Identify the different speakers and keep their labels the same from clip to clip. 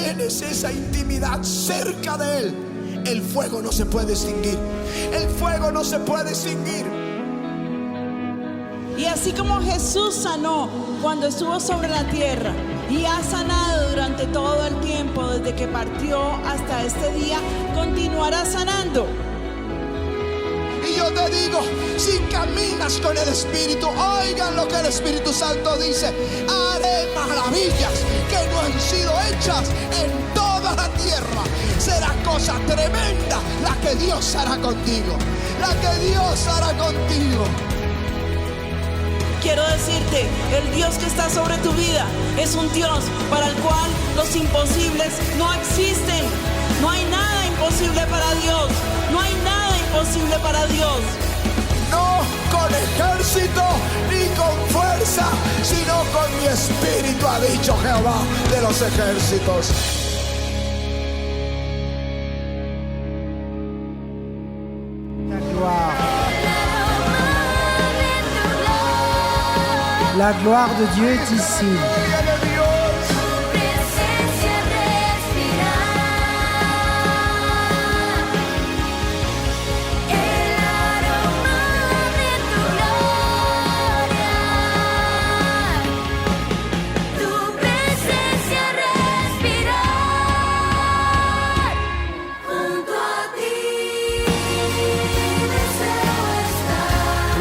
Speaker 1: tienes esa intimidad cerca de Él, el fuego no se puede extinguir. El fuego no se puede extinguir.
Speaker 2: Y así como Jesús sanó cuando estuvo sobre la tierra y ha sanado durante todo el tiempo desde que partió hasta este día, continuará sanando.
Speaker 1: Y yo te digo, si caminas con el Espíritu, oigan lo que el Espíritu Santo dice: haré maravillas que no han sido hechas en toda la tierra. Será cosa tremenda la que Dios hará contigo, la que Dios hará contigo.
Speaker 2: Quiero decirte, el Dios que está sobre tu vida es un Dios para el cual los imposibles no existen. No hay nada imposible para Dios. No hay nada imposible para Dios.
Speaker 1: No con ejército ni con fuerza, sino con mi espíritu, ha dicho Jehová de los ejércitos.
Speaker 3: La gloire de Dieu est ici.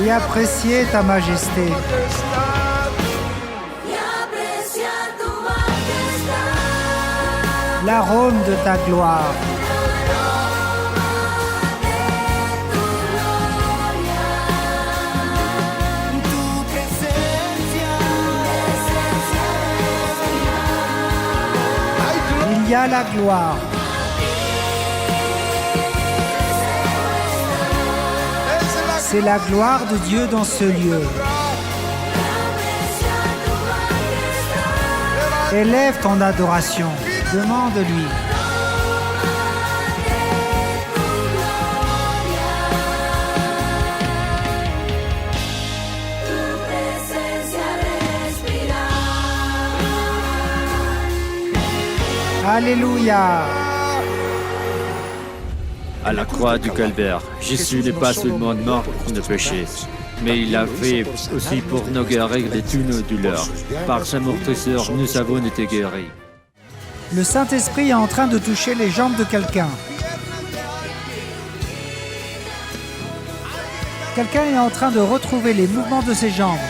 Speaker 3: Et apprécier ta majesté. L'arôme de ta gloire. Il y a la gloire. C'est la gloire de Dieu dans ce lieu. Élève ton adoration. Demande-lui. Alléluia.
Speaker 4: À la croix du calvaire, Jésus n'est pas seulement mort pour nos péchés, mais il a fait aussi pour nous guérir de toutes nos douleurs. Par sa meurtrissure, nous avons été guéris.
Speaker 3: Le Saint-Esprit est en train de toucher les jambes de quelqu'un. Quelqu'un est en train de retrouver les mouvements de ses jambes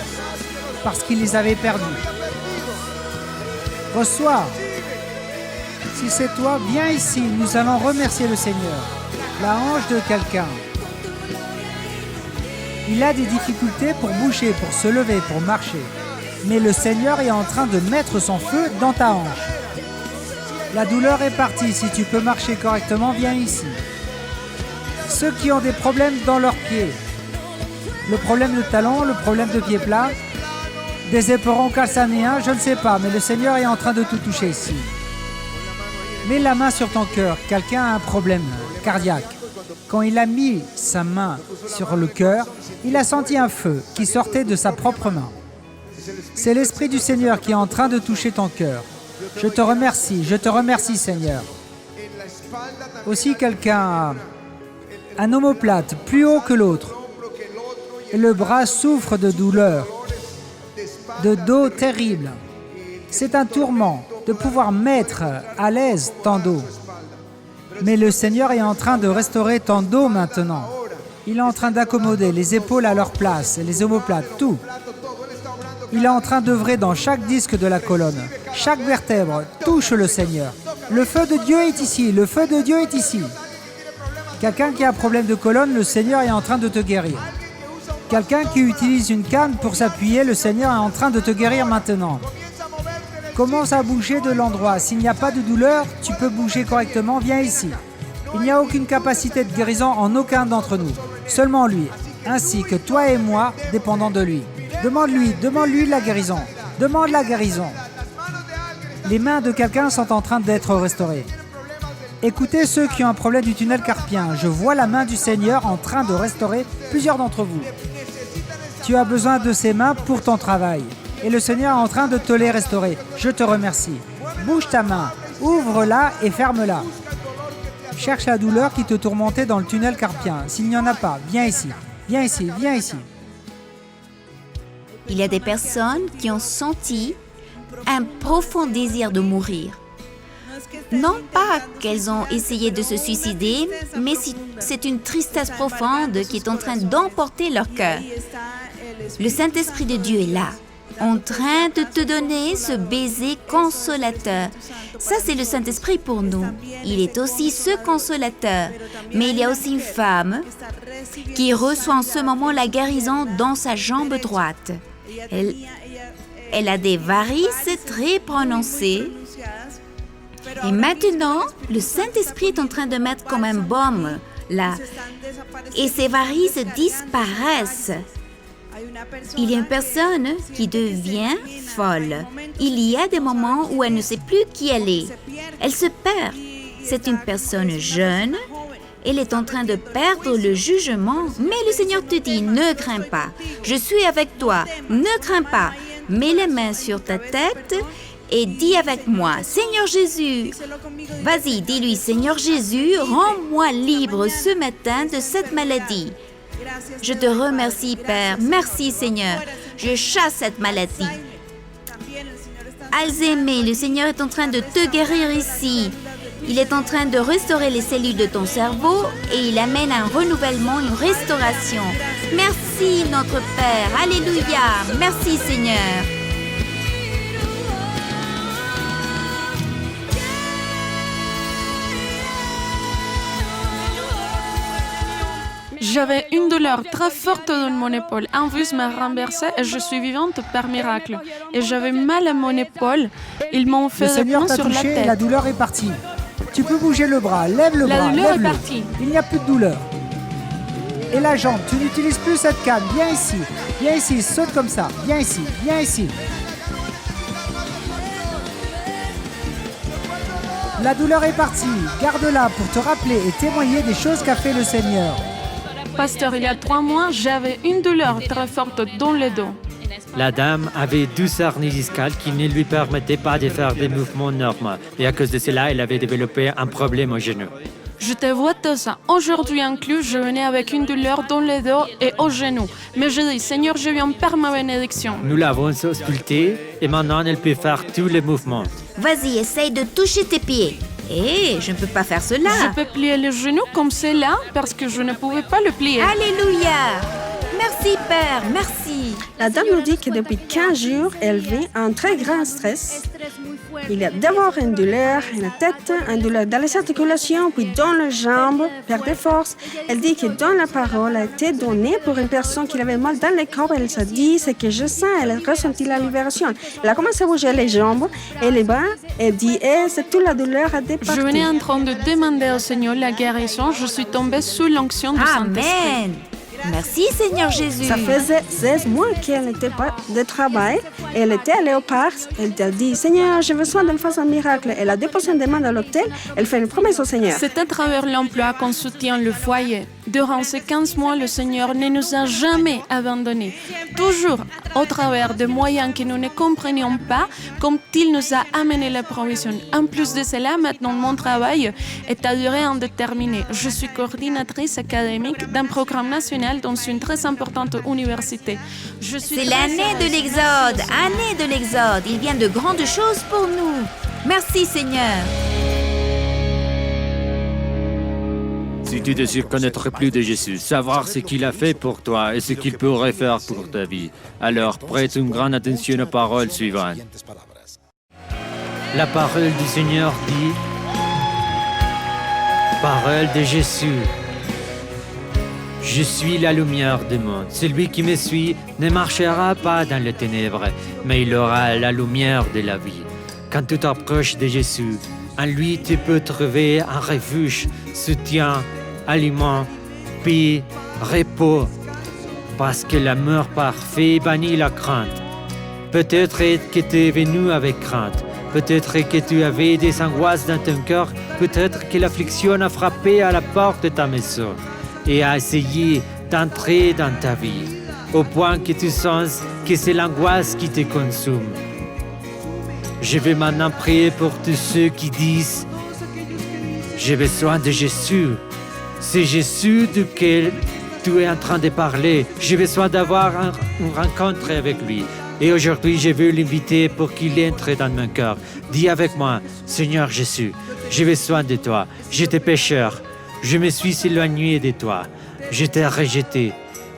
Speaker 3: parce qu'il les avait perdus. Reçois. Si c'est toi, viens ici. Nous allons remercier le Seigneur. La hanche de quelqu'un. Il a des difficultés pour bouger, pour se lever, pour marcher. Mais le Seigneur est en train de mettre son feu dans ta hanche. La douleur est partie. Si tu peux marcher correctement, viens ici. Ceux qui ont des problèmes dans leurs pieds, le problème de talon, le problème de pied plat, des éperons calcanéens, je ne sais pas, mais le Seigneur est en train de tout toucher ici. Mets la main sur ton cœur. Quelqu'un a un problème cardiaque. Quand il a mis sa main sur le cœur, il a senti un feu qui sortait de sa propre main. C'est l'Esprit du Seigneur qui est en train de toucher ton cœur. Je te remercie Seigneur. Aussi quelqu'un a un omoplate plus haut que l'autre. Et le bras souffre de douleur, de dos terrible. C'est un tourment de pouvoir mettre à l'aise ton dos. Mais le Seigneur est en train de restaurer ton dos maintenant. Il est en train d'accommoder les épaules à leur place, les omoplates, tout. Il est en train d'œuvrer dans chaque disque de la colonne. Chaque vertèbre touche le Seigneur. Le feu de Dieu est ici, le feu de Dieu est ici. Quelqu'un qui a un problème de colonne, le Seigneur est en train de te guérir. Quelqu'un qui utilise une canne pour s'appuyer, le Seigneur est en train de te guérir maintenant. Commence à bouger de l'endroit. S'il n'y a pas de douleur, tu peux bouger correctement, viens ici. Il n'y a aucune capacité de guérison en aucun d'entre nous, seulement lui, ainsi que toi et moi, dépendant de lui. Demande-lui la guérison. Demande la guérison. Les mains de quelqu'un sont en train d'être restaurées. Écoutez ceux qui ont un problème du tunnel carpien. Je vois la main du Seigneur en train de restaurer plusieurs d'entre vous. Tu as besoin de ses mains pour ton travail. Et le Seigneur est en train de te les restaurer. Je te remercie. Bouge ta main. Ouvre-la et ferme-la. Cherche la douleur qui te tourmentait dans le tunnel carpien. S'il n'y en a pas, viens ici. Viens ici, viens ici.
Speaker 5: Il y a des personnes qui ont senti un profond désir de mourir. Non pas qu'elles ont essayé de se suicider, mais c'est une tristesse profonde qui est en train d'emporter leur cœur. Le Saint-Esprit de Dieu est là, en train de te donner ce baiser consolateur. Ça, c'est le Saint-Esprit pour nous. Il est aussi ce consolateur. Mais il y a aussi une femme qui reçoit en ce moment la guérison dans sa jambe droite. Elle a des varices très prononcées. Et maintenant, le Saint-Esprit est en train de mettre comme un baume là. Et ces varices disparaissent. Il y a une personne qui devient folle. Il y a des moments où elle ne sait plus qui elle est. Elle se perd. C'est une personne jeune. Elle est en train de perdre le jugement. Mais le Seigneur te dit, ne crains pas. Je suis avec toi. Ne crains pas. Mets les mains sur ta tête et dis avec moi, Seigneur Jésus, vas-y, dis-lui, Seigneur Jésus, rends-moi libre ce matin de cette maladie. Je te remercie, Père. Merci, Seigneur. Je chasse cette maladie. Alzheimer, le Seigneur est en train de te guérir ici. Il est en train de restaurer les cellules de ton cerveau et il amène un renouvellement, une restauration. Merci, notre Père. Alléluia. Merci, Seigneur.
Speaker 6: J'avais une douleur très forte dans mon épaule. Un virus m'a renversée et je suis vivante par miracle. Et j'avais mal à mon épaule. Ils m'ont fait
Speaker 3: Le Seigneur
Speaker 6: des
Speaker 3: t'a
Speaker 6: sur la
Speaker 3: touché et
Speaker 6: tête.
Speaker 3: la douleur est partie. Tu peux bouger le bras, lève le
Speaker 6: La
Speaker 3: bras,
Speaker 6: douleur est
Speaker 3: lève-le.
Speaker 6: partie.
Speaker 3: Il n'y a plus de douleur. Et la jambe, tu n'utilises plus cette canne. Viens ici, saute comme ça. Viens ici, viens ici. La douleur est partie. Garde-la pour te rappeler et témoigner des choses qu'a fait le Seigneur.
Speaker 6: Pasteur, il y a 3 mois, j'avais une douleur très forte dans le dos.
Speaker 4: La dame avait 12 hernies discales qui ne lui permettaient pas de faire des mouvements normaux. Et à cause de cela, elle avait développé un problème au genou.
Speaker 6: Je te vois tout ça. Aujourd'hui inclus, je venais avec une douleur dans le dos et au genou. Mais je dis, Seigneur, je viens par ma bénédiction.
Speaker 4: Nous l'avons auscultée et maintenant elle peut faire tous les mouvements.
Speaker 5: Vas-y, essaye de toucher tes pieds. Hé, je ne peux pas faire cela.
Speaker 6: Je peux plier le genou comme cela parce que je ne pouvais pas le plier.
Speaker 5: Alléluia. Merci, Père. Merci.
Speaker 7: La dame nous dit que depuis 15 jours, elle vit un très grand stress. Il y a d'abord une douleur dans la tête, une douleur dans les articulations, puis dans les jambes, perte de force. Elle dit que dans la parole a été donnée pour une personne qui avait mal dans le corps. Elle s'est dit, ce que je sens, elle a ressenti la libération. Elle a commencé à bouger les jambes et les bras. Elle dit, c'est toute la douleur à départir.
Speaker 6: Je venais en train de demander au Seigneur la guérison. Je suis tombée sous l'onction du Saint-Esprit.
Speaker 5: Amen. Merci, Seigneur Jésus.
Speaker 7: Ça faisait 16 mois qu'elle n'était pas de travail. Elle était allée au parc. Elle a dit, Seigneur, j'ai besoin de me faire un miracle. Elle a déposé une demande à l'hôtel. Elle fait une promesse au Seigneur.
Speaker 6: C'est à travers l'emploi qu'on soutient le foyer. Durant ces 15 mois, le Seigneur ne nous a jamais abandonnés. Toujours au travers de moyens que nous ne comprenions pas, comme il nous a amené la provision. En plus de cela, maintenant mon travail est à durée indéterminée. Je suis coordinatrice académique d'un programme national dans une très importante université.
Speaker 5: C'est l'année de l'Exode, année de l'Exode. Il vient de grandes choses pour nous. Merci, Seigneur.
Speaker 4: Si tu désires connaître plus de Jésus, savoir ce qu'il a fait pour toi et ce qu'il pourrait faire pour ta vie, alors prête une grande attention aux paroles suivantes. La parole du Seigneur dit, parole de Jésus. Je suis la lumière du monde. Celui qui me suit ne marchera pas dans les ténèbres, mais il aura la lumière de la vie. Quand tu t'approches de Jésus, en lui tu peux trouver un refuge, soutien, aliment, paix, repos, parce que l'amour parfait bannit la crainte. Peut-être que tu es venu avec crainte, peut-être que tu avais des angoisses dans ton cœur, peut-être que l'affliction a frappé à la porte de ta maison et a essayé d'entrer dans ta vie, au point que tu sens que c'est l'angoisse qui te consomme. Je vais maintenant prier pour tous ceux qui disent « J'ai besoin de Jésus ». C'est Jésus duquel tu es en train de parler. J'ai besoin d'avoir une rencontre avec lui. Et aujourd'hui, je veux l'inviter pour qu'il entre dans mon cœur. Dis avec moi, Seigneur Jésus, j'ai besoin de toi. J'étais pécheur. Je me suis éloigné de toi. Je t'ai rejeté.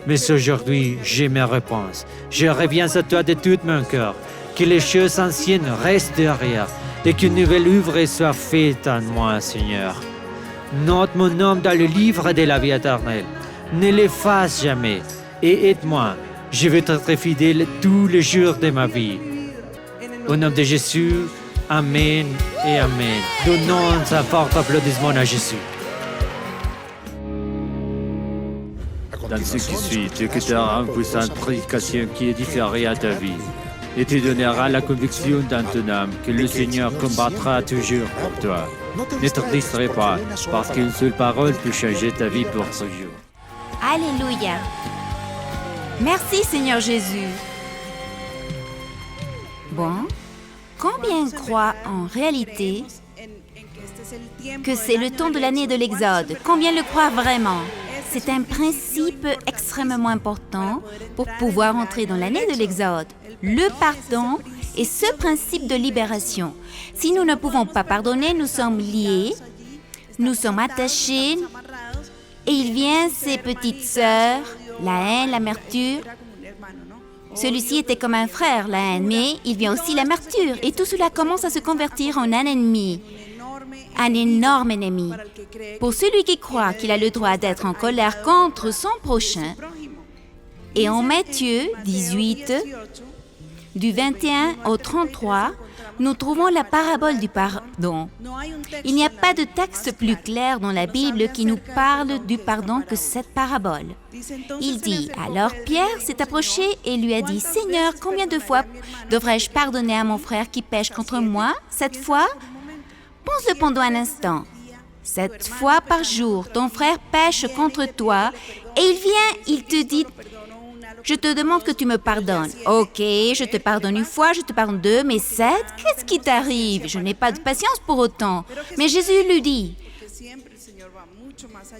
Speaker 4: Mais aujourd'hui, j'ai mes réponses. Je reviens à toi de tout mon cœur. Que les choses anciennes restent derrière et qu'une nouvelle œuvre soit faite en moi, Seigneur. Note mon nom dans le livre de la vie éternelle. Ne l'efface jamais et aide-moi. Je veux être fidèle tous les jours de ma vie. Au nom de Jésus, Amen et Amen. Donnons un fort applaudissement à Jésus. Dans ce qui suit, Dieu quittera une puissante prédication qui est différée à ta vie et te donnera la conviction dans ton âme que le Seigneur combattra toujours pour toi. Ne te distrais pas, parce qu'une seule parole peut changer ta vie pour toujours.
Speaker 5: Alléluia. Merci Seigneur Jésus. Bon, combien croient en réalité que c'est le temps de l'année de l'Exode? Combien le croient vraiment? C'est un principe extrêmement important pour pouvoir entrer dans l'année de l'Exode. Le pardon et ce principe de libération. Si nous ne pouvons pas pardonner, nous sommes liés, nous sommes attachés, et il vient ces petites sœurs, la haine, l'amertume. Celui-ci était comme un frère, la haine, mais il vient aussi l'amertume, et tout cela commence à se convertir en un ennemi, un énorme ennemi. Pour celui qui croit qu'il a le droit d'être en colère contre son prochain, et en Matthieu 18, du 21 au 33, nous trouvons la parabole du pardon. Il n'y a pas de texte plus clair dans la Bible qui nous parle du pardon que cette parabole. Il dit, alors Pierre s'est approché et lui a dit, « Seigneur, combien de fois devrais-je pardonner à mon frère qui pêche contre moi? 7 fois? Pense-le pendant un instant. 7 fois par jour, ton frère pêche contre toi et il vient, il te dit, je te demande que tu me pardonnes. Ok, je te pardonne 1 fois, je te pardonne 2, mais 7, qu'est-ce qui t'arrive? Je n'ai pas de patience pour autant. Mais Jésus lui dit,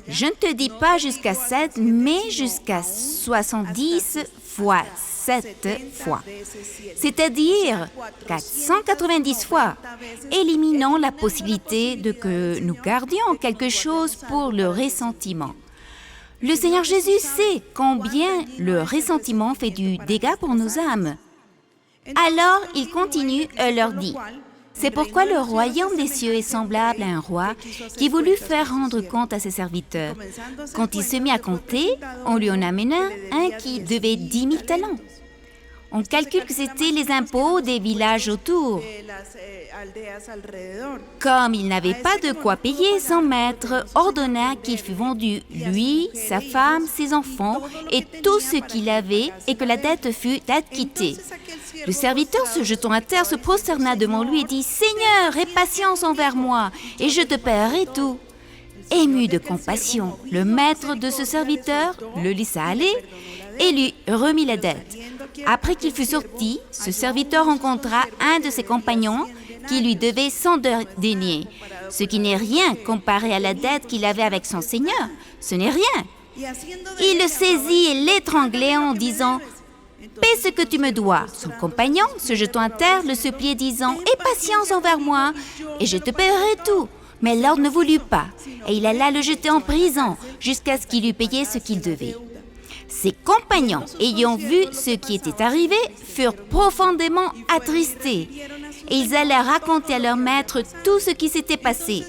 Speaker 5: je ne te dis pas jusqu'à 7, mais jusqu'à 70 fois 7 fois. C'est-à-dire 490 fois, éliminant la possibilité de que nous gardions quelque chose pour le ressentiment. Le Seigneur Jésus sait combien le ressentiment fait du dégât pour nos âmes. Alors, il continue et leur dit, « C'est pourquoi le royaume des cieux est semblable à un roi qui voulut faire rendre compte à ses serviteurs. Quand il se mit à compter, on lui en amena un qui devait 10 000 talents. On calcule que c'était les impôts des villages autour. Comme il n'avait pas de quoi payer, son maître ordonna qu'il fût vendu, lui, sa femme, ses enfants et tout ce qu'il avait, et que la dette fût acquittée. Le serviteur, se jetant à terre, se prosterna devant lui et dit « Seigneur, aie patience envers moi, et je te paierai tout. » Ému de compassion, le maître de ce serviteur le laissa aller et lui remit la dette. Après qu'il fut sorti, ce serviteur rencontra un de ses compagnons qui lui devait 100 deniers, ce qui n'est rien comparé à la dette qu'il avait avec son Seigneur. Ce n'est rien. Il le saisit et l'étranglait en disant « Paie ce que tu me dois. » Son compagnon, se jetant à terre, le suppliait disant « Aie patience envers moi et je te paierai tout. » Mais l'ordre ne voulut pas, et il alla le jeter en prison jusqu'à ce qu'il eût payé ce qu'il devait. Ses compagnons, ayant vu ce qui était arrivé, furent profondément attristés, et ils allèrent raconter à leur maître tout ce qui s'était passé.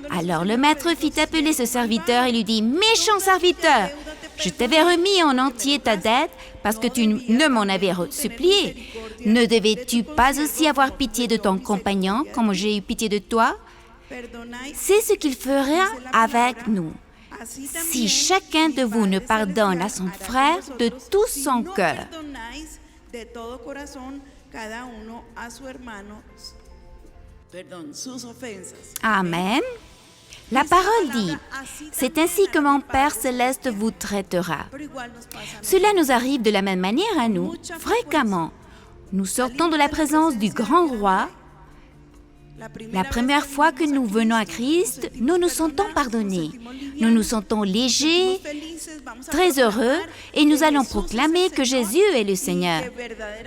Speaker 5: Alors le maître fit appeler ce serviteur et lui dit « Méchant serviteur, je t'avais remis en entier ta dette parce que tu ne m'en avais supplié. Ne devais-tu pas aussi avoir pitié de ton compagnon comme j'ai eu pitié de toi ?» C'est ce qu'il fera avec nous. Si chacun de vous ne pardonne à son frère de tout son cœur. Amen. La parole dit, « C'est ainsi que mon Père céleste vous traitera. » Cela nous arrive de la même manière à nous, fréquemment. Nous sortons de la présence du grand roi, La première fois que nous venons à Christ, nous nous sentons pardonnés. Nous nous sentons légers, très heureux, et nous allons proclamer que Jésus est le Seigneur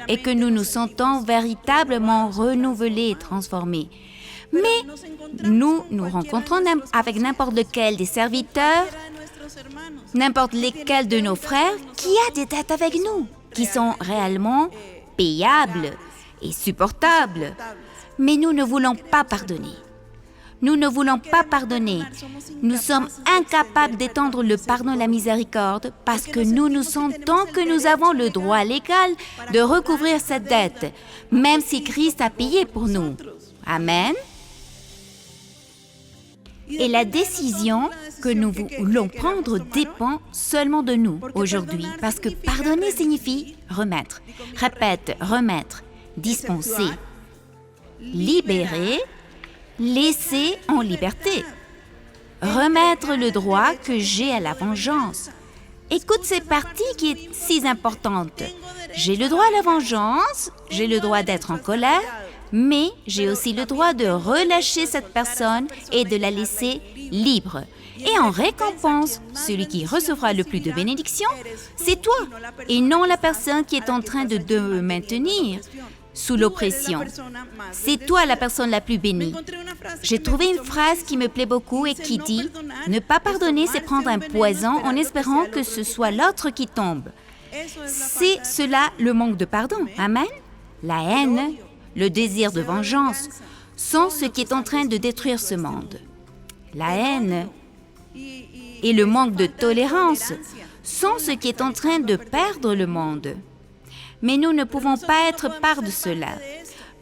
Speaker 5: et que nous nous sentons véritablement renouvelés et transformés. Mais nous nous rencontrons avec n'importe lequel des serviteurs, n'importe lesquels de nos frères qui a des dettes avec nous, qui sont réellement payables et supportables. Mais nous ne voulons pas pardonner. Nous ne voulons pas pardonner. Nous sommes incapables d'étendre le pardon et la miséricorde parce que nous nous sentons que nous avons le droit légal de recouvrir cette dette, même si Christ a payé pour nous. Amen. Et la décision que nous voulons prendre dépend seulement de nous aujourd'hui, parce que pardonner signifie remettre. Répète, remettre, dispenser, libérer, laisser en liberté. Remettre le droit que j'ai à la vengeance. Écoute cette partie qui est si importante. J'ai le droit à la vengeance, j'ai le droit d'être en colère, mais j'ai aussi le droit de relâcher cette personne et de la laisser libre. Et en récompense, celui qui recevra le plus de bénédictions, c'est toi, et non la personne qui est en train de te maintenir sous l'oppression. C'est toi la personne la plus bénie. J'ai trouvé une phrase qui me plaît beaucoup et qui dit « Ne pas pardonner, c'est prendre un poison en espérant que ce soit l'autre qui tombe. » C'est cela le manque de pardon. Amen. La haine, le désir de vengeance sont ce qui est en train de détruire ce monde. La haine et le manque de tolérance sont ce qui est en train de perdre le monde. Mais nous ne pouvons pas être part de cela.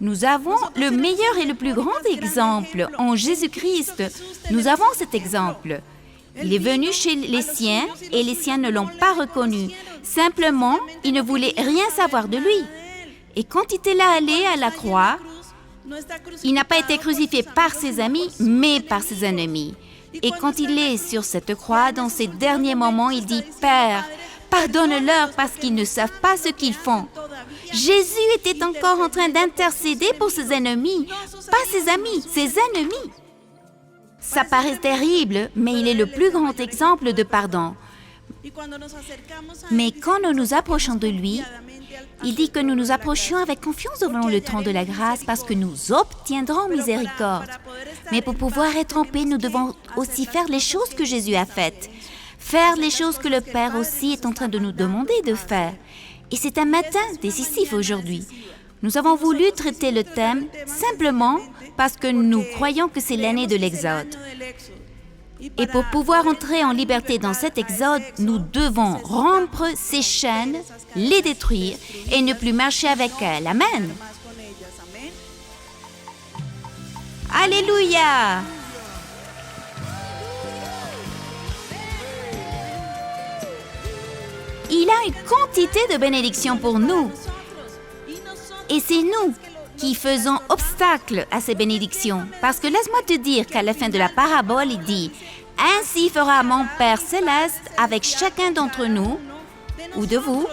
Speaker 5: Nous avons le meilleur et le plus grand exemple en Jésus-Christ. Nous avons cet exemple. Il est venu chez les siens et les siens ne l'ont pas reconnu. Simplement, ils ne voulaient rien savoir de lui. Et quand il est allé à la croix, il n'a pas été crucifié par ses amis, mais par ses ennemis. Et quand il est sur cette croix, dans ses derniers moments, il dit « Père, pardonne-leur parce qu'ils ne savent pas ce qu'ils font. » Jésus était encore en train d'intercéder pour ses ennemis, pas ses amis, ses ennemis. Ça paraît terrible, mais il est le plus grand exemple de pardon. Mais quand nous nous approchons de lui, il dit que nous nous approchions avec confiance devant le trône de la grâce parce que nous obtiendrons miséricorde. Mais pour pouvoir être en paix, nous devons aussi faire les choses que Jésus a faites. Faire les choses que le Père aussi est en train de nous demander de faire. Et c'est un matin décisif aujourd'hui. Nous avons voulu traiter le thème simplement parce que nous croyons que c'est l'année de l'Exode. Et pour pouvoir entrer en liberté dans cet Exode, nous devons rompre ces chaînes, les détruire et ne plus marcher avec elles. Amen. Alléluia. Il a une quantité de bénédictions pour nous. Et c'est nous qui faisons obstacle à ces bénédictions. Parce que laisse-moi te dire qu'à la fin de la parabole, il dit « Ainsi fera mon Père céleste avec chacun d'entre nous, ou de vous,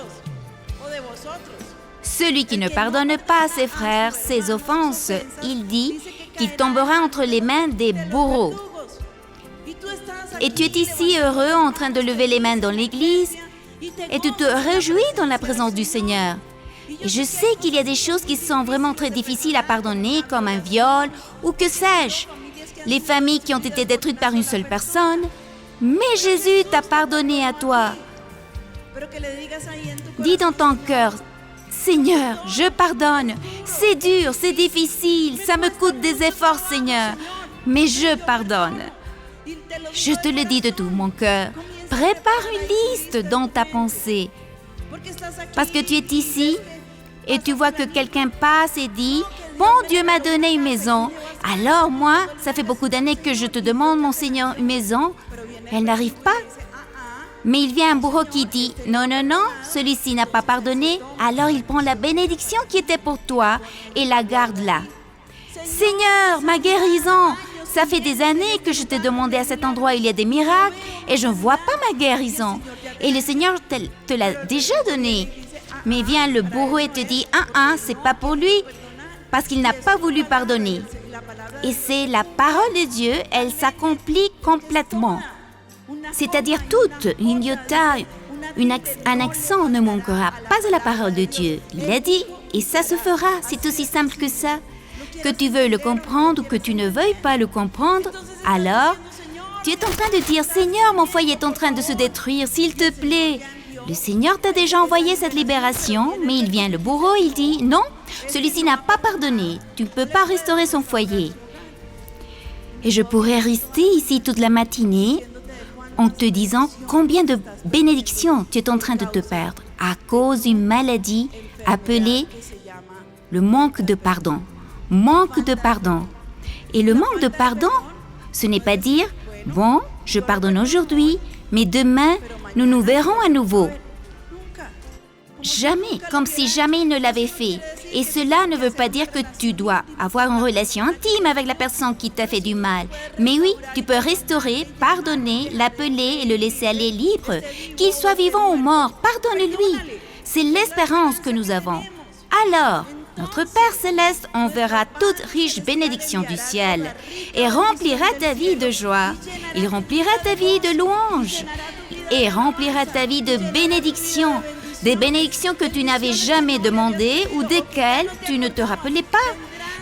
Speaker 5: celui qui ne pardonne pas à ses frères ses offenses. » Il dit qu'il tombera entre les mains des bourreaux. Et tu es ici heureux en train de lever les mains dans l'église et tu te réjouis dans la présence du Seigneur. Et je sais qu'il y a des choses qui sont vraiment très difficiles à pardonner, comme un viol ou que sais-je, les familles qui ont été détruites par une seule personne. Mais Jésus t'a pardonné à toi. Dis dans ton cœur, Seigneur, je pardonne. C'est dur, c'est difficile, ça me coûte des efforts, Seigneur, mais je pardonne. Je te le dis de tout mon cœur. Prépare une liste dans ta pensée. Parce que tu es ici et tu vois que quelqu'un passe et dit « Bon, Dieu m'a donné une maison. Alors moi, ça fait beaucoup d'années que je te demande, mon Seigneur, une maison. Elle n'arrive pas. » Mais il vient un bourreau qui dit « Non, non, non, celui-ci n'a pas pardonné. » Alors il prend la bénédiction qui était pour toi et la garde là. « Seigneur, ma guérison, ça fait des années que je t'ai demandé à cet endroit, il y a des miracles et je ne vois pas ma guérison. Et le Seigneur te l'a déjà donné. » Mais vient le bourreau et te dit « c'est pas pour lui, parce qu'il n'a pas voulu pardonner. » Et c'est la parole de Dieu, elle s'accomplit complètement. C'est-à-dire toute, une iota, un accent ne manquera pas à la parole de Dieu. Il a dit, et ça se fera, c'est aussi simple que ça. Que tu veuilles le comprendre ou que tu ne veuilles pas le comprendre, alors tu es en train de dire, Seigneur, mon foyer est en train de se détruire, s'il te plaît. Le Seigneur t'a déjà envoyé cette libération, mais il vient le bourreau, il dit, non, celui-ci n'a pas pardonné, tu ne peux pas restaurer son foyer. Et je pourrais rester ici toute la matinée en te disant combien de bénédictions tu es en train de te perdre à cause d'une maladie appelée le manque de pardon. Manque de pardon. Et le manque de pardon, ce n'est pas dire, bon, je pardonne aujourd'hui, mais demain, nous nous verrons à nouveau. Jamais, comme si jamais il ne l'avait fait. Et cela ne veut pas dire que tu dois avoir une relation intime avec la personne qui t'a fait du mal. Mais oui, tu peux restaurer, pardonner, l'appeler et le laisser aller libre. Qu'il soit vivant ou mort, pardonne-lui. C'est l'espérance que nous avons. Alors, notre Père Céleste enverra toute riche bénédiction du ciel et remplira ta vie de joie. Il remplira ta vie de louanges et remplira ta vie de bénédictions. Des bénédictions que tu n'avais jamais demandées ou desquelles tu ne te rappelais pas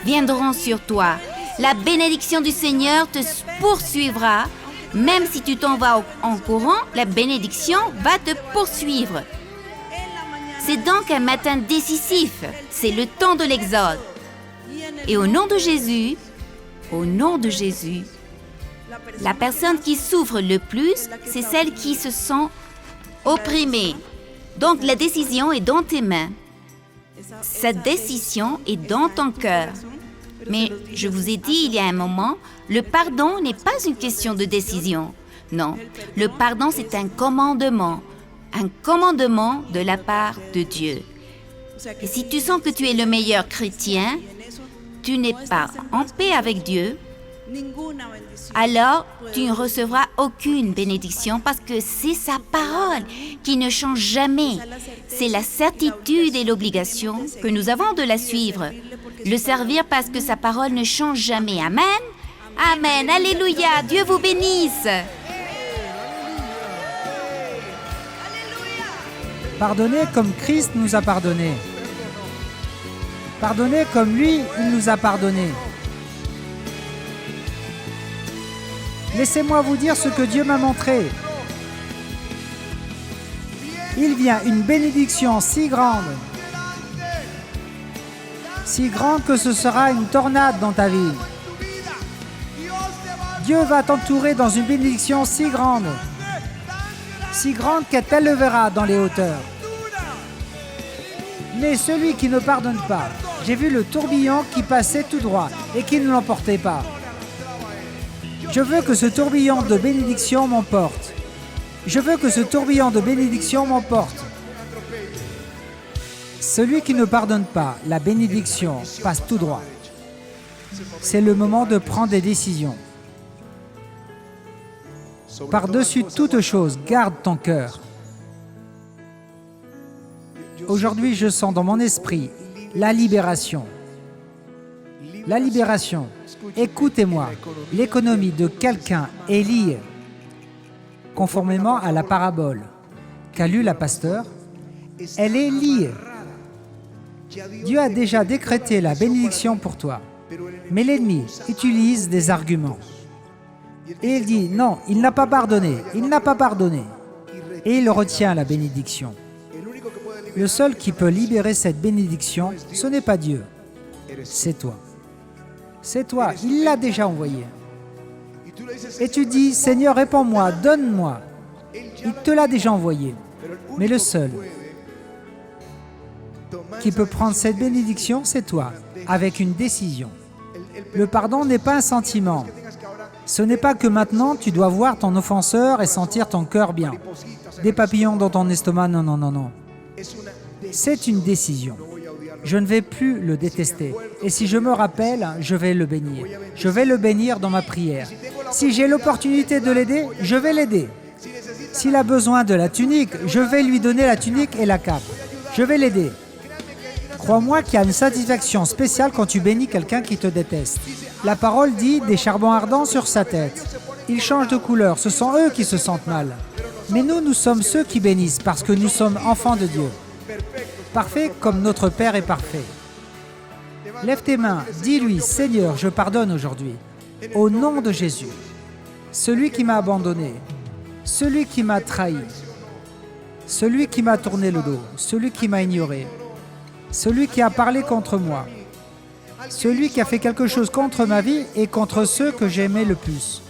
Speaker 5: viendront sur toi. La bénédiction du Seigneur te poursuivra. Même si tu t'en vas en courant, la bénédiction va te poursuivre. C'est donc un matin décisif. C'est le temps de l'Exode. Et au nom de Jésus, la personne qui souffre le plus, c'est celle qui se sent opprimée. Donc la décision est dans tes mains. Cette décision est dans ton cœur. Mais je vous ai dit il y a un moment, le pardon n'est pas une question de décision. Non, le pardon c'est un commandement de la part de Dieu. Et si tu sens que tu es le meilleur chrétien, tu n'es pas en paix avec Dieu, alors tu ne recevras aucune bénédiction parce que c'est sa parole qui ne change jamais. C'est la certitude et l'obligation que nous avons de la suivre, le servir parce que sa parole ne change jamais. Amen. Amen. Alléluia. Dieu vous bénisse.
Speaker 3: Pardonnez comme Christ nous a pardonné. Pardonnez comme lui, il nous a pardonné. Laissez-moi vous dire ce que Dieu m'a montré. Il vient une bénédiction si grande que ce sera une tornade dans ta vie. Dieu va t'entourer dans une bénédiction si grande qu'elle t'élèvera dans les hauteurs. Mais celui qui ne pardonne pas, j'ai vu le tourbillon qui passait tout droit et qui ne l'emportait pas. Je veux que ce tourbillon de bénédiction m'emporte. Je veux que ce tourbillon de bénédiction m'emporte. Celui qui ne pardonne pas, la bénédiction passe tout droit. C'est le moment de prendre des décisions. Par-dessus toute chose, garde ton cœur. Aujourd'hui, je sens dans mon esprit la libération. La libération. Écoutez-moi, l'économie de quelqu'un est liée, conformément à la parabole qu'a lue la pasteur, elle est liée. Dieu a déjà décrété la bénédiction pour toi, mais l'ennemi utilise des arguments. Et il dit, non, il n'a pas pardonné, et il retient la bénédiction. Le seul qui peut libérer cette bénédiction, ce n'est pas Dieu, c'est toi. C'est toi, il l'a déjà envoyé. Et tu dis, Seigneur, réponds-moi, donne-moi. Il te l'a déjà envoyé. Mais le seul qui peut prendre cette bénédiction, c'est toi, avec une décision. Le pardon n'est pas un sentiment. Ce n'est pas que maintenant tu dois voir ton offenseur et sentir ton cœur bien. Des papillons dans ton estomac, non, non, non, non. C'est une décision. Je ne vais plus le détester. Et si je me rappelle, je vais le bénir. Je vais le bénir dans ma prière. Si j'ai l'opportunité de l'aider, je vais l'aider. S'il a besoin de la tunique, je vais lui donner la tunique et la cape. Je vais l'aider. Crois-moi qu'il y a une satisfaction spéciale quand tu bénis quelqu'un qui te déteste. La parole dit des charbons ardents sur sa tête. Ils changent de couleur, ce sont eux qui se sentent mal. Mais nous sommes ceux qui bénissent parce que nous sommes enfants de Dieu. Parfait comme notre Père est parfait. Lève tes mains, dis-lui, Seigneur, je pardonne aujourd'hui. Au nom de Jésus. Celui qui m'a abandonné, celui qui m'a trahi, celui qui m'a tourné le dos, celui qui m'a ignoré, celui qui a parlé contre moi, celui qui a fait quelque chose contre ma vie et contre ceux que j'aimais le plus.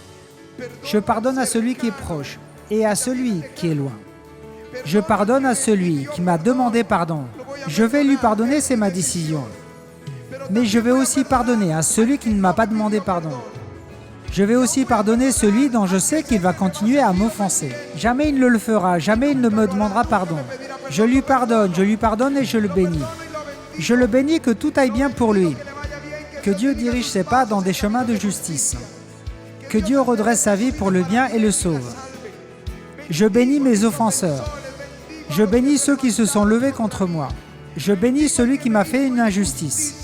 Speaker 3: Je pardonne à celui qui est proche et à celui qui est loin. Je pardonne à celui qui m'a demandé pardon. Je vais lui pardonner, c'est ma décision. Mais je vais aussi pardonner à celui qui ne m'a pas demandé pardon. Je vais aussi pardonner celui dont je sais qu'il va continuer à m'offenser. Jamais il ne le fera, jamais il ne me demandera pardon. Je lui pardonne et je le bénis. Je le bénis que tout aille bien pour lui. Que Dieu dirige ses pas dans des chemins de justice. Que Dieu redresse sa vie pour le bien et le sauve. Je bénis mes offenseurs. Je bénis ceux qui se sont levés contre moi. Je bénis celui qui m'a fait une injustice.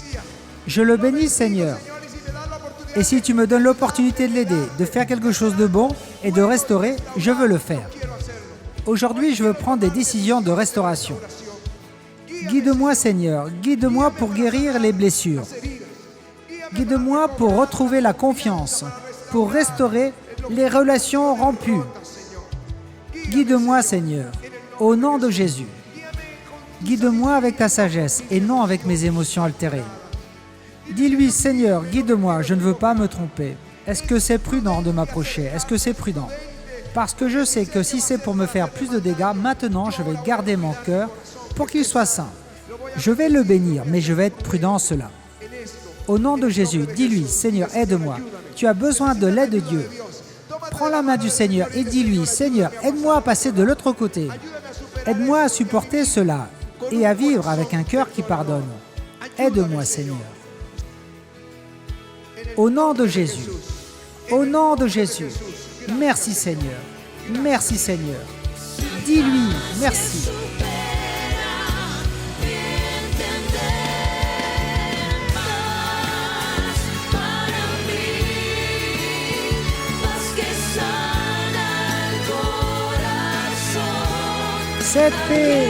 Speaker 3: Je le bénis, Seigneur. Et si tu me donnes l'opportunité de l'aider, de faire quelque chose de bon et de restaurer, je veux le faire. Aujourd'hui, je veux prendre des décisions de restauration. Guide-moi, Seigneur, guide-moi pour guérir les blessures. Guide-moi pour retrouver la confiance, pour restaurer les relations rompues. Guide-moi, Seigneur, au nom de Jésus. Guide-moi avec ta sagesse et non avec mes émotions altérées. Dis-lui, Seigneur, guide-moi, je ne veux pas me tromper. Est-ce que c'est prudent de m'approcher? Est-ce que c'est prudent? Parce que je sais que si c'est pour me faire plus de dégâts, maintenant je vais garder mon cœur pour qu'il soit saint. Je vais le bénir, mais je vais être prudent en cela. Au nom de Jésus, dis-lui, Seigneur, aide-moi. Tu as besoin de l'aide de Dieu. Prends la main du Seigneur et dis-lui, Seigneur, aide-moi à passer de l'autre côté. Aide-moi à supporter cela et à vivre avec un cœur qui pardonne. Aide-moi, Seigneur. Au nom de Jésus. Au nom de Jésus. Merci, Seigneur. Merci, Seigneur. Dis-lui, merci. Cette paix